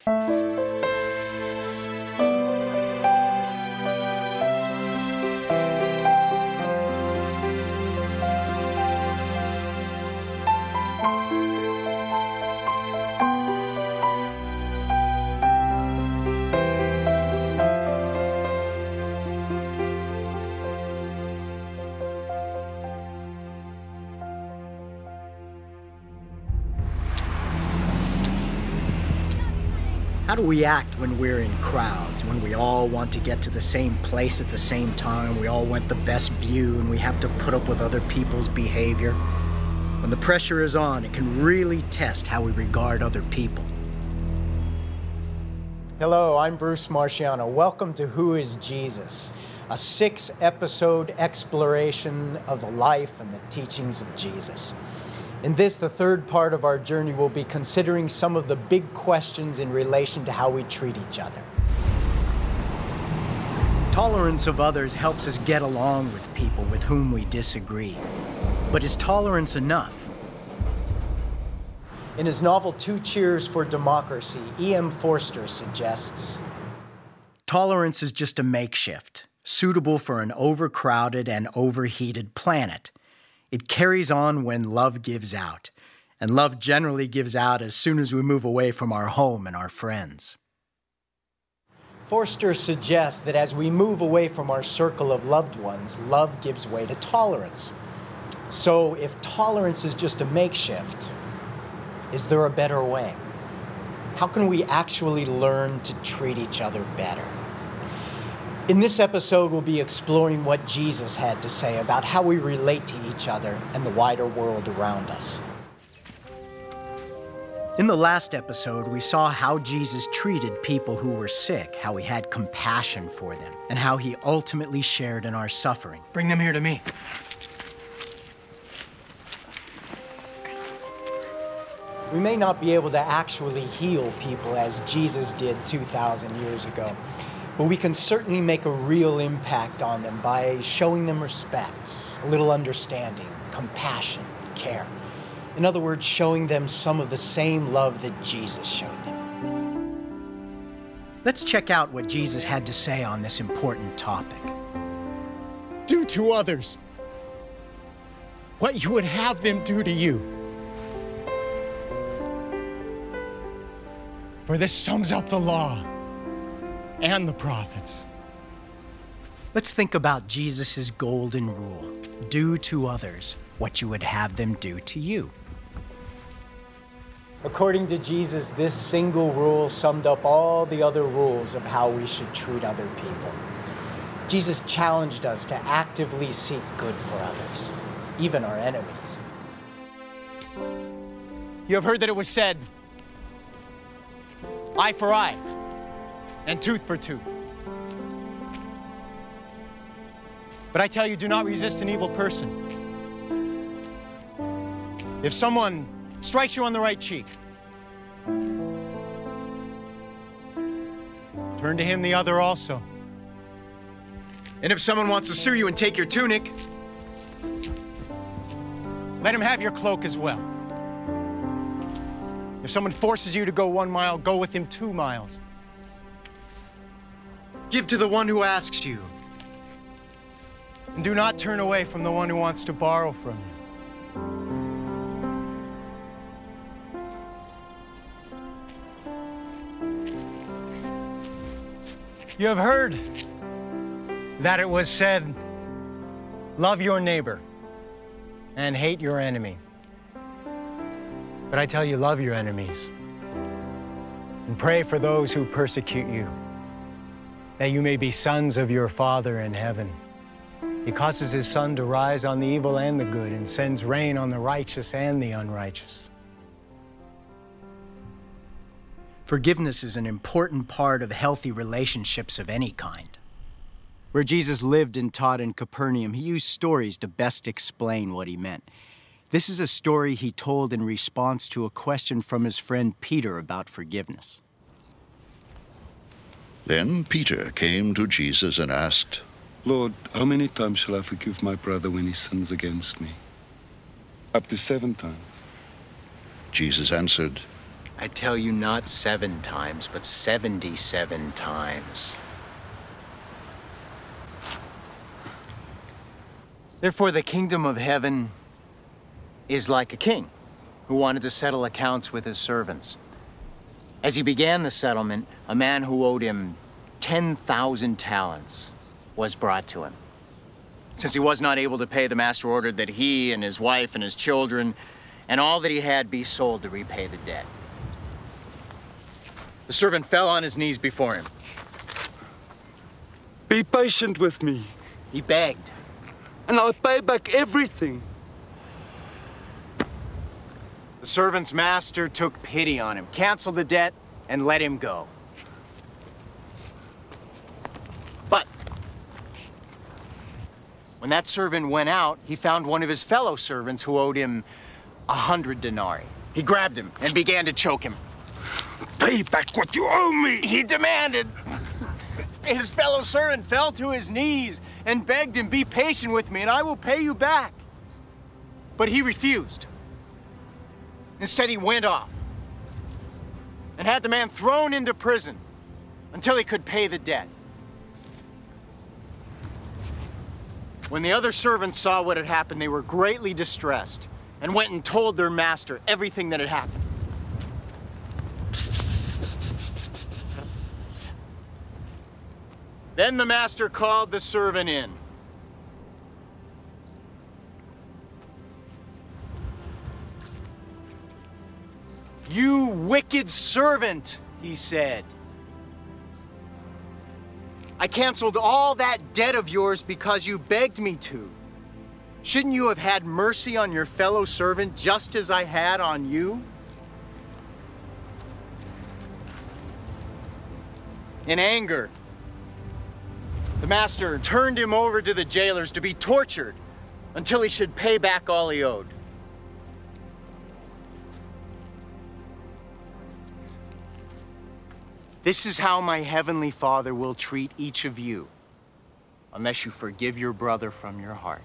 How do we act when we're in crowds, when we all want to get to the same place at the same time, we all want the best view, and we have to put up with other people's behavior? When the pressure is on, it can really test how we regard other people. Hello, I'm Bruce Marciano. Welcome to Who is Jesus? A 6-episode exploration of the life and the teachings of Jesus. In this, the third part of our journey, we'll be considering some of the big questions in relation to how we treat each other. Tolerance of others helps us get along with people with whom we disagree. But is tolerance enough? In his novel, 2 Cheers for Democracy, E.M. Forster suggests, tolerance is just a makeshift, suitable for an overcrowded and overheated planet. It carries on when love gives out, and love generally gives out as soon as we move away from our home and our friends. Forster suggests that as we move away from our circle of loved ones, love gives way to tolerance. So if tolerance is just a makeshift, is there a better way? How can we actually learn to treat each other better? In this episode, we'll be exploring what Jesus had to say about how we relate to each other and the wider world around us. In the last episode, we saw how Jesus treated people who were sick, how he had compassion for them, and how he ultimately shared in our suffering. Bring them here to me. We may not be able to actually heal people as Jesus did 2,000 years ago, but we can certainly make a real impact on them by showing them respect, a little understanding, compassion, care. In other words, showing them some of the same love that Jesus showed them. Let's check out what Jesus had to say on this important topic. Do to others what you would have them do to you. For this sums up the law and the prophets. Let's think about Jesus' golden rule. Do to others what you would have them do to you. According to Jesus, this single rule summed up all the other rules of how we should treat other people. Jesus challenged us to actively seek good for others, even our enemies. You have heard that it was said, eye for eye, and tooth for tooth. But I tell you, do not resist an evil person. If someone strikes you on the right cheek, turn to him the other also. And if someone wants to sue you and take your tunic, let him have your cloak as well. If someone forces you to go 1 mile, go with him 2 miles. give to the one who asks you. And do not turn away from the one who wants to borrow from you. You have heard that it was said, love your neighbor and hate your enemy. But I tell you, love your enemies and pray for those who persecute you, that you may be sons of your Father in heaven. He causes his sun to rise on the evil and the good and sends rain on the righteous and the unrighteous. Forgiveness is an important part of healthy relationships of any kind. Where Jesus lived and taught in Capernaum, he used stories to best explain what he meant. This is a story he told in response to a question from his friend Peter about forgiveness. Then Peter came to Jesus and asked, Lord, how many times shall I forgive my brother when he sins against me? Up to 7 times. Jesus answered, I tell you, not 7 times, but 77 times. Therefore, the kingdom of heaven is like a king who wanted to settle accounts with his servants. As he began the settlement, a man who owed him 10,000 talents was brought to him. Since he was not able to pay, the master ordered that he and his wife and his children and all that he had be sold to repay the debt. The servant fell on his knees before him. Be patient with me, He begged. and I'll pay back everything. The servant's master took pity on him, canceled the debt, and let him go. But when that servant went out, he found one of his fellow servants who owed him 100 denarii. He grabbed him and began to choke him. Pay back what you owe me. He demanded. His fellow servant fell to his knees and begged him, "Be patient with me and I will pay you back." But he refused. Instead, he went off and had the man thrown into prison until he could pay the debt. When the other servants saw what had happened, they were greatly distressed and went and told their master everything that had happened. Then the master called the servant in. "You wicked servant," he said. "I canceled all that debt of yours because you begged me to. Shouldn't you have had mercy on your fellow servant just as I had on you?" In anger, the master turned him over to the jailers to be tortured until he should pay back all he owed. This is how my heavenly Father will treat each of you, unless you forgive your brother from your heart.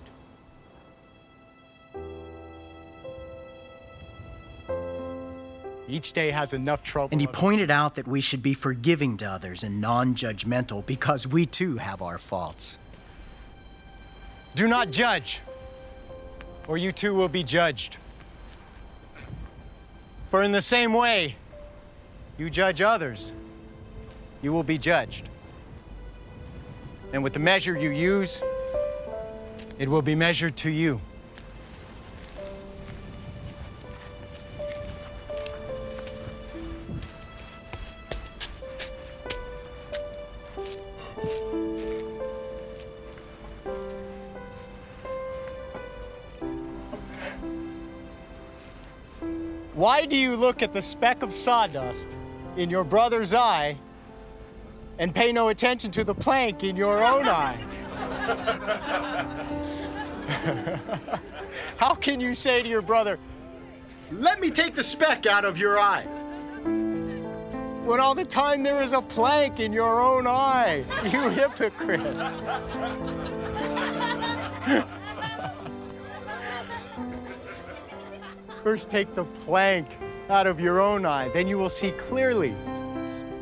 Each day has enough trouble. And he pointed out that we should be forgiving to others and non-judgmental because we too have our faults. Do not judge, or you too will be judged. For in the same way you judge others, you will be judged. And with the measure you use, it will be measured to you. Why do you look at the speck of sawdust in your brother's eye and pay no attention to the plank in your own eye? How can you say to your brother, "Let me take the speck out of your eye," when all the time there is a plank in your own eye? You hypocrites. First take the plank out of your own eye, then you will see clearly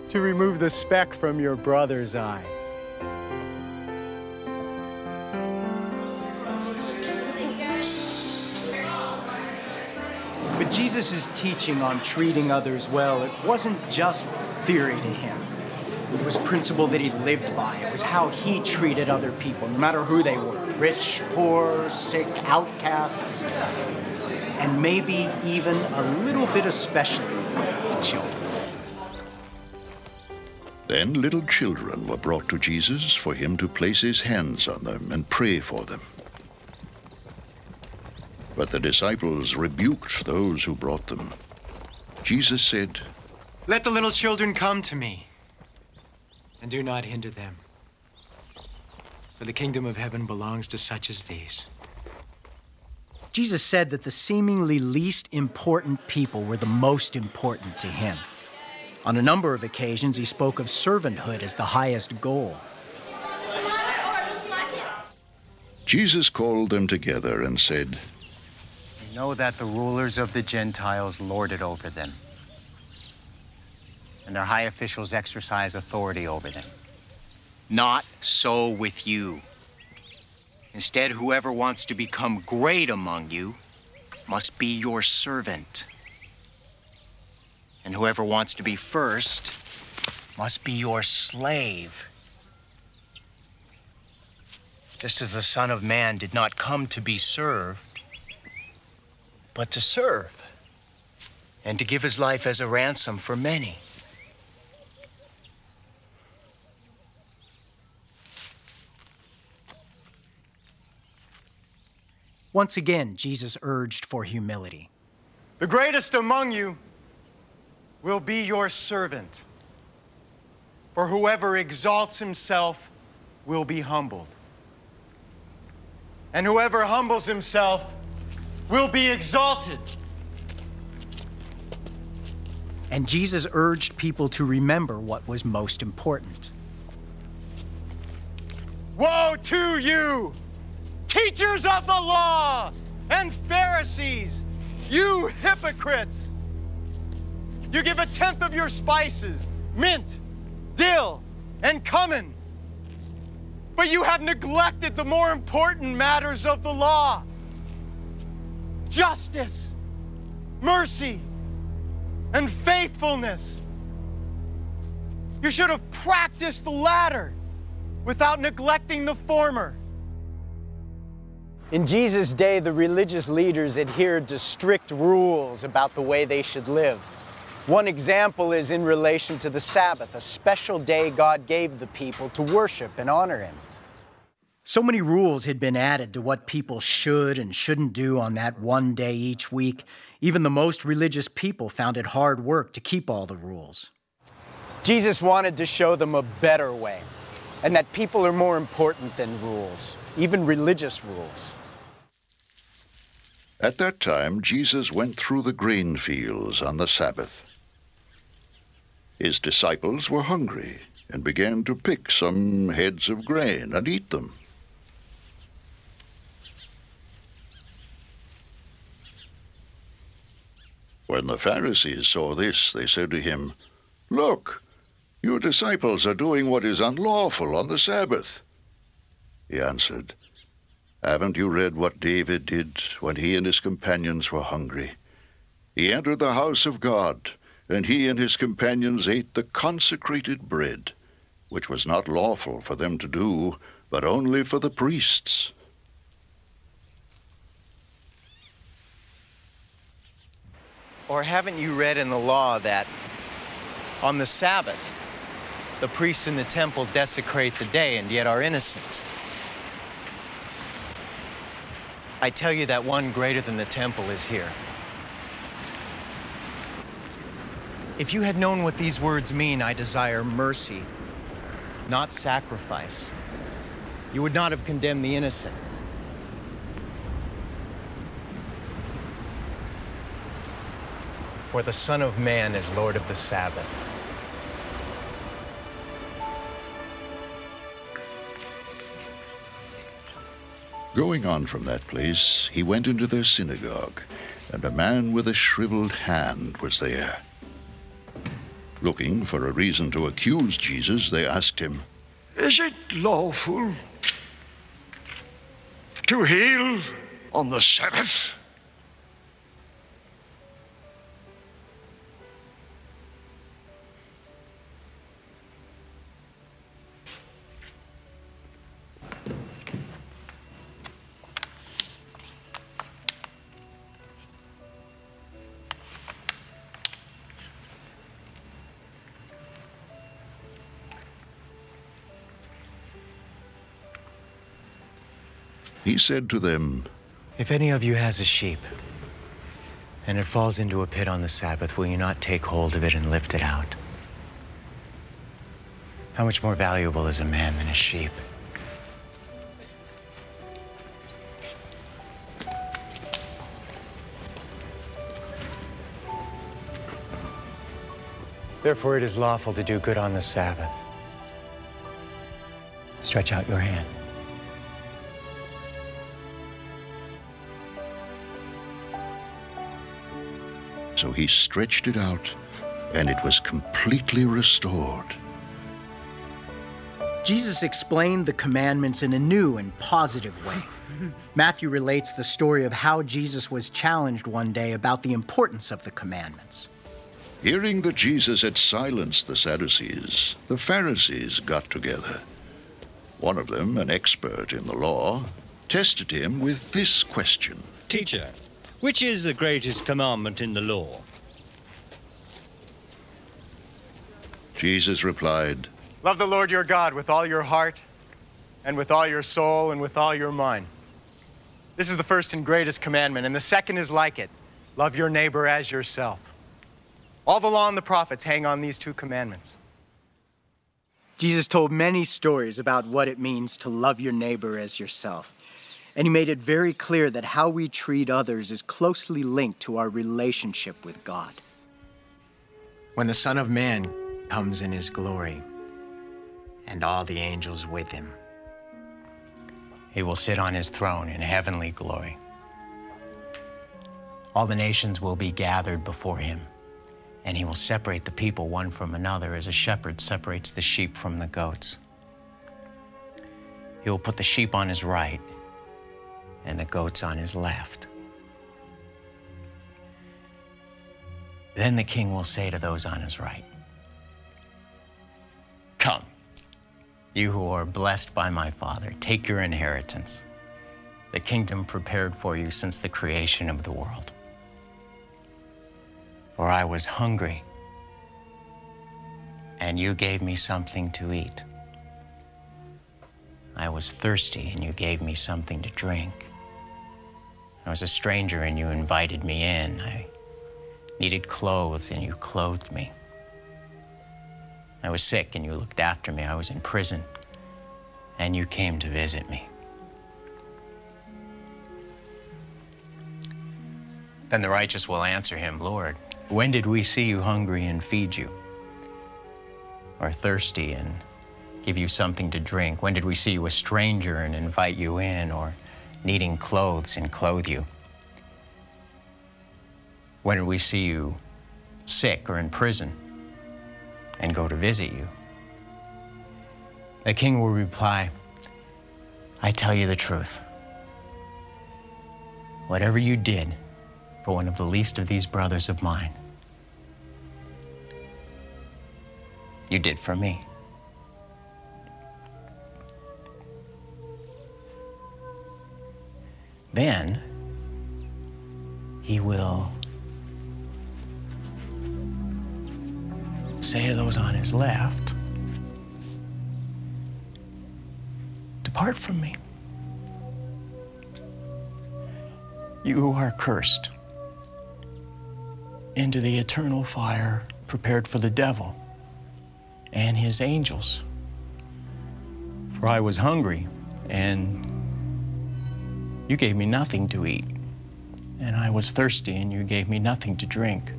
to remove the speck from your brother's eye. But Jesus' teaching on treating others well, it wasn't just theory to him. It was principle that he lived by. It was how he treated other people, no matter who they were, rich, poor, sick, outcasts, and maybe even a little bit especially the children. Then little children were brought to Jesus for him to place his hands on them and pray for them. But the disciples rebuked those who brought them. Jesus said, Let the little children come to me, and do not hinder them, for the kingdom of heaven belongs to such as these. Jesus said that the seemingly least important people were the most important to him. On a number of occasions, he spoke of servanthood as the highest goal. Jesus called them together and said, You know that the rulers of the Gentiles lord it over them, and their high officials exercise authority over them. Not so with you. Instead, whoever wants to become great among you must be your servant. And whoever wants to be first must be your slave. Just as the Son of Man did not come to be served, but to serve, and to give his life as a ransom for many. Once again, Jesus urged for humility. The greatest among you will be your servant. For whoever exalts himself will be humbled. And whoever humbles himself will be exalted. And Jesus urged people to remember what was most important. Woe to you, teachers of the law and Pharisees, you hypocrites! You give 1/10 of your spices, mint, dill, and cumin, but you have neglected the more important matters of the law: justice, mercy, and faithfulness. You should have practiced the latter without neglecting the former. In Jesus' day, the religious leaders adhered to strict rules about the way they should live. One example is in relation to the Sabbath, a special day God gave the people to worship and honor Him. So many rules had been added to what people should and shouldn't do on that one day each week. Even the most religious people found it hard work to keep all the rules. Jesus wanted to show them a better way, and that people are more important than rules, even religious rules. At that time, Jesus went through the grain fields on the Sabbath. His disciples were hungry and began to pick some heads of grain and eat them. When the Pharisees saw this, they said to him, "Look, your disciples are doing what is unlawful on the Sabbath." He answered, "Haven't you read what David did when he and his companions were hungry? He entered the house of God, and he and his companions ate the consecrated bread, which was not lawful for them to do, but only for the priests." Or haven't you read in the law that on the Sabbath, the priests in the temple desecrate the day and yet are innocent? I tell you that one greater than the temple is here. If you had known what these words mean, "I desire mercy, not sacrifice," you would not have condemned the innocent. For the Son of Man is Lord of the Sabbath. Going on from that place, he went into their synagogue, and a man with a shriveled hand was there. Looking for a reason to accuse Jesus, they asked him, "Is it lawful to heal on the Sabbath?" He said to them, If any of you has a sheep, and it falls into a pit on the Sabbath, will you not take hold of it and lift it out? How much more valuable is a man than a sheep? Therefore, it is lawful to do good on the Sabbath. Stretch out your hand. So he stretched it out and it was completely restored. Jesus explained the commandments in a new and positive way. Matthew relates the story of how Jesus was challenged one day about the importance of the commandments. Hearing that Jesus had silenced the Sadducees, the Pharisees got together. One of them, an expert in the law, tested him with this question. Teacher, which is the greatest commandment in the law? Jesus replied, Love the Lord your God with all your heart, and with all your soul, and with all your mind. This is the first and greatest commandment, and the second is like it. Love your neighbor as yourself. All the law and the prophets hang on these two commandments. Jesus told many stories about what it means to love your neighbor as yourself. And he made it very clear that how we treat others is closely linked to our relationship with God. When the Son of Man comes in his glory, and all the angels with him, he will sit on his throne in heavenly glory. All the nations will be gathered before him, and he will separate the people one from another as a shepherd separates the sheep from the goats. He will put the sheep on his right and the goats on his left. Then the king will say to those on his right, "Come, you who are blessed by my Father, take your inheritance, the kingdom prepared for you since the creation of the world. For I was hungry, and you gave me something to eat. I was thirsty, and you gave me something to drink. I was a stranger, and you invited me in. I needed clothes, and you clothed me. I was sick, and you looked after me. I was in prison, and you came to visit me." Then the righteous will answer him, "Lord, when did we see you hungry and feed you, or thirsty and give you something to drink? When did we see you a stranger and invite you in, or needing clothes and clothe you? When did we see you sick or in prison and go to visit you?" The king will reply, "I tell you the truth. Whatever you did for one of the least of these brothers of mine, you did for me." Then he will say to those on his left, "Depart from me, you who are cursed, into the eternal fire prepared for the devil and his angels. For I was hungry, and you gave me nothing to eat, and I was thirsty, and you gave me nothing to drink.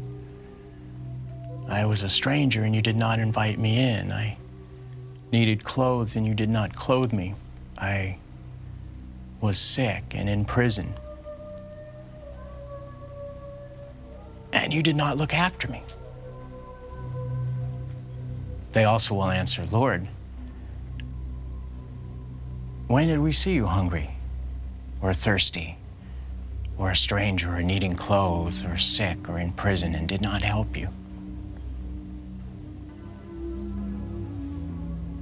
I was a stranger, and you did not invite me in. I needed clothes, and you did not clothe me. I was sick and in prison, and you did not look after me." They also will answer, "Lord, when did we see you hungry or thirsty or a stranger or needing clothes or sick or in prison and did not help you?"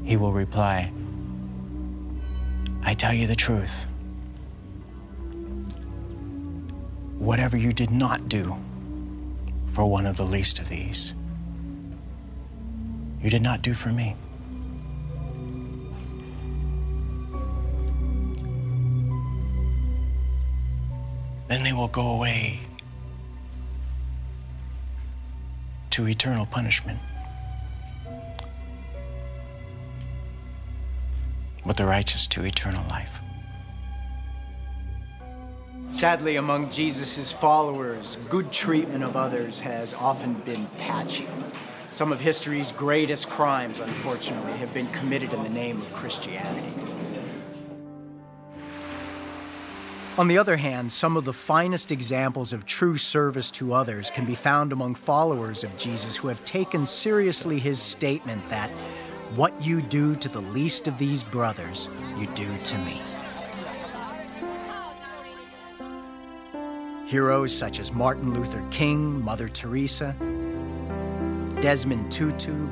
He will reply, "I tell you the truth. Whatever you did not do for one of the least of these, you did not do for me." Then they will go away to eternal punishment, but the righteous to eternal life. Sadly, among Jesus' followers, good treatment of others has often been patchy. Some of history's greatest crimes, unfortunately, have been committed in the name of Christianity. On the other hand, some of the finest examples of true service to others can be found among followers of Jesus who have taken seriously his statement that what you do to the least of these brothers, you do to me. Heroes such as Martin Luther King, Mother Teresa, Desmond Tutu,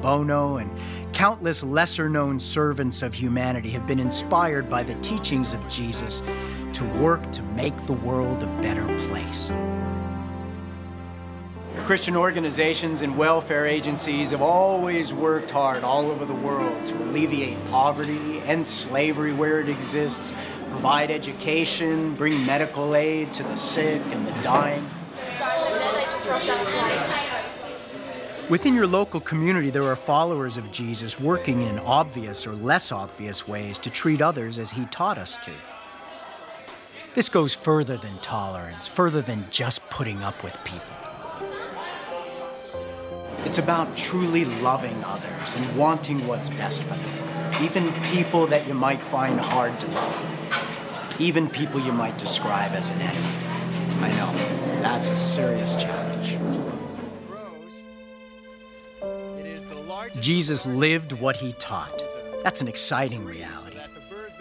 Bono, and countless lesser-known servants of humanity have been inspired by the teachings of Jesus to work to make the world a better place. Christian organizations and welfare agencies have always worked hard all over the world to alleviate poverty, end slavery where it exists, provide education, bring medical aid to the sick and the dying. Within your local community, there are followers of Jesus working in obvious or less obvious ways to treat others as he taught us to. This goes further than tolerance, further than just putting up with people. It's about truly loving others and wanting what's best for them, even people that you might find hard to love, even people you might describe as an enemy. I know, that's a serious challenge. Jesus lived what he taught. That's an exciting reality.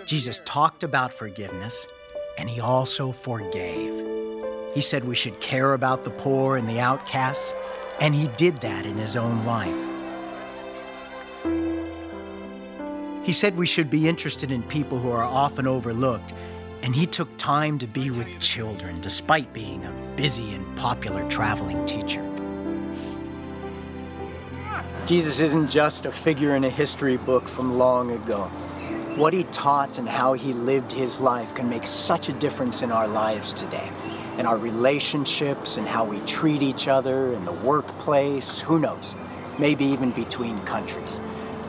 Jesus talked about forgiveness, and he also forgave. He said we should care about the poor and the outcasts, and he did that in his own life. He said we should be interested in people who are often overlooked, and he took time to be with children despite being a busy and popular traveling teacher. Jesus isn't just a figure in a history book from long ago. What he taught and how he lived his life can make such a difference in our lives today, in our relationships and how we treat each other in the workplace, who knows, maybe even between countries.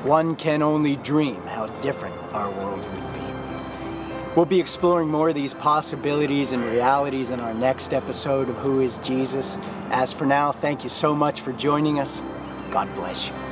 One can only dream how different our world would be. We'll be exploring more of these possibilities and realities in our next episode of Who is Jesus? As for now, thank you so much for joining us. God bless you.